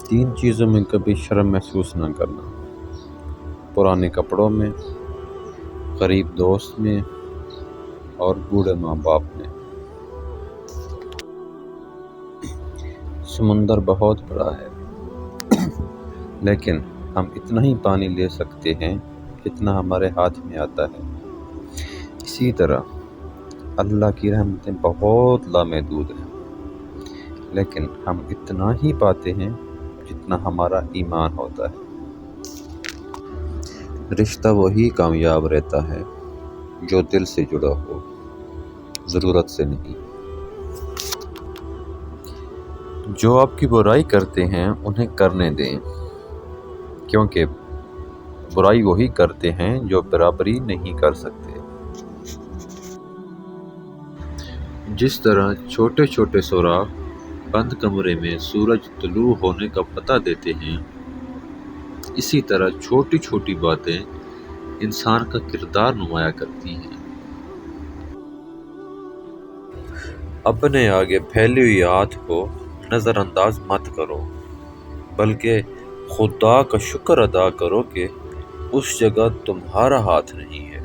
تین چیزوں میں کبھی شرم محسوس نہ کرنا: پرانے کپڑوں میں، غریب دوست میں، اور بوڑھے ماں باپ میں۔ سمندر بہت بڑا ہے، لیکن ہم اتنا ہی پانی لے سکتے ہیں جتنا ہمارے ہاتھ میں آتا ہے۔ اسی طرح اللہ کی رحمتیں بہت لامحدود ہیں، لیکن ہم اتنا ہی پاتے ہیں جتنا ہمارا ایمان ہوتا ہے۔ رشتہ وہی کامیاب رہتا ہے جو دل سے جڑا ہو، ضرورت سے نہیں۔ جو آپ کی برائی کرتے ہیں انہیں کرنے دیں، کیونکہ برائی وہی کرتے ہیں جو برابری نہیں کر سکتے۔ جس طرح چھوٹے چھوٹے سوراخ بند کمرے میں سورج طلوع ہونے کا پتہ دیتے ہیں، اسی طرح چھوٹی چھوٹی باتیں انسان کا کردار نمایاں کرتی ہیں۔ اپنے آگے پھیلی ہوئی ہاتھ کو نظر انداز مت کرو، بلکہ خدا کا شکر ادا کرو کہ اس جگہ تمہارا ہاتھ نہیں ہے۔